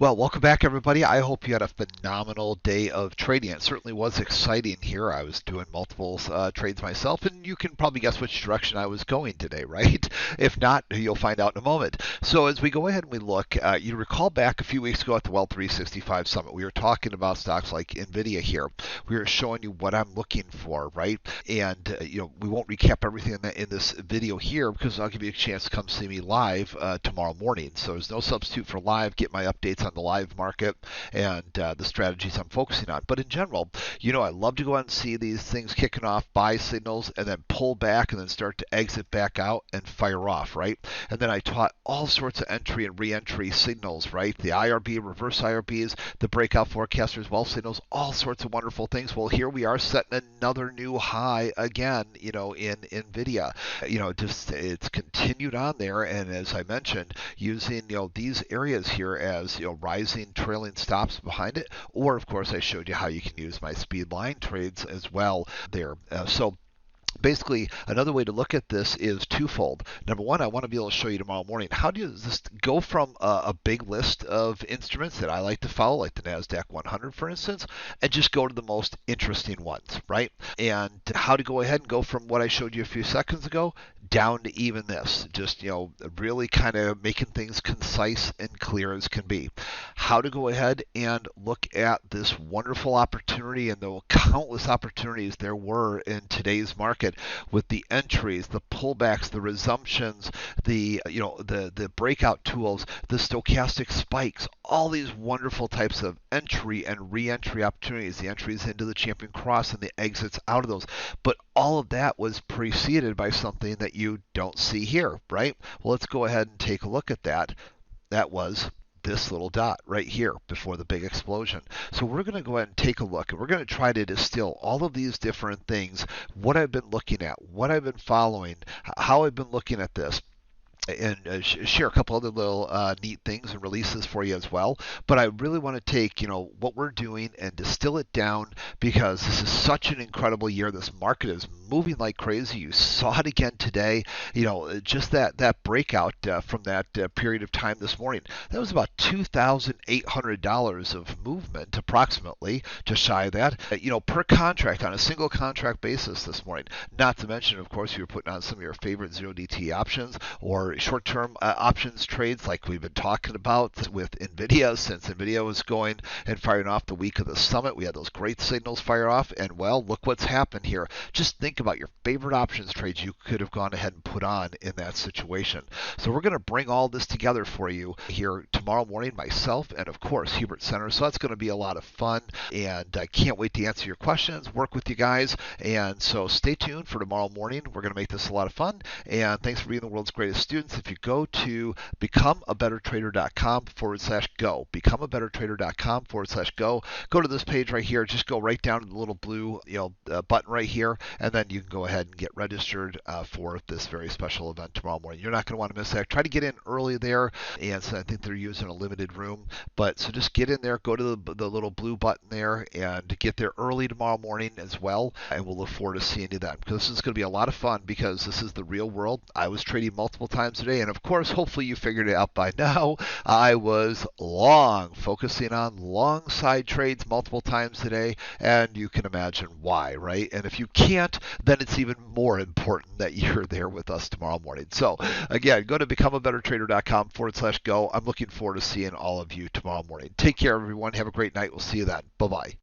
Well, welcome back, everybody. I hope you had a phenomenal day of trading. It certainly was exciting here. I was doing multiple trades myself, and you can probably guess which direction I was going today, right? If not, you'll find out in a moment. So, as we go ahead and we look, you recall back a few weeks ago at the Wealth 365 Summit, we were talking about stocks like NVIDIA here. We were showing you what I'm looking for, right? And we won't recap everything in this video here because I'll give you a chance to come see me live tomorrow morning. So, there's no substitute for live. Get my updates on the live market and the strategies I'm focusing on. But in general, I love to go out and see these things kicking off, buy signals, and then pull back and then start to exit back out and fire off, right? And then I taught all sorts of entry and re-entry signals, right? The IRB, reverse IRBs, the breakout forecasters, wealth signals, all sorts of wonderful things. Well, here we are setting another new high again, in NVIDIA. It's continued on there, and as I mentioned, using these areas here as rising trailing stops behind it, or of course I showed you how you can use my speed line trades as well there. So basically, another way to look at this is twofold. Number one, I want to be able to show you tomorrow morning how does this go from a big list of instruments that I like to follow, like the NASDAQ 100, for instance, and just go to the most interesting ones, right? And how to go ahead and go from what I showed you a few seconds ago down to even this. Just, really kind of making things concise and clear as can be. How to go ahead and look at this wonderful opportunity and the countless opportunities there were in today's market with the entries, the pullbacks, the resumptions, the breakout tools, the stochastic spikes, all these wonderful types of entry and re-entry opportunities, the entries into the champion cross and the exits out of those. But all of that was preceded by something that you don't see here, right? Well, let's go ahead and take a look at that. That was this little dot right here before the big explosion. So we're going to go ahead and take a look, and we're going to try to distill all of these different things, what I've been looking at, what I've been following, how I've been looking at this, and share a couple other little neat things and releases for you as well. But I really want to take what we're doing and distill it down because this is such an incredible year. This market is moving like crazy. You saw it again today. Just that breakout from that period of time this morning. That was about $2,800 of movement, approximately, just shy of that. Per contract on a single contract basis this morning. Not to mention, of course, you were putting on some of your favorite 0DT options or short-term options trades like we've been talking about with NVIDIA. Since NVIDIA was going and firing off the week of the summit, we had those great signals fire off, and well, look what's happened here. Just think about your favorite options trades you could have gone ahead and put on in that situation. So we're going to bring all this together for you here tomorrow morning, myself and of course Hubert Center. So that's going to be a lot of fun, and I can't wait to answer your questions, work with you guys, and so stay tuned for tomorrow morning. We're going to make this a lot of fun, and thanks for being the world's greatest students. If you go to becomeabettertrader.com/go, becomeabettertrader.com/go, go to this page right here. Just go right down to the little blue button right here, and then you can go ahead and get registered for this very special event tomorrow morning. You're not going to want to miss that. Try to get in early there, and so I think they're using a limited room. But so just get in there, go to the little blue button there, and get there early tomorrow morning as well. And we'll look forward to seeing you then, because this is going to be a lot of fun because this is the real world. I was trading multiple times today, and of course, hopefully you figured it out by now. I was focusing on long side trades multiple times today, and you can imagine why, right? And if you can't, then it's even more important that you're there with us tomorrow morning. So again, go to becomeabettertrader.com/go. I'm looking forward to seeing all of you tomorrow morning. Take care, everyone. Have a great night. We'll see you then. Bye-bye.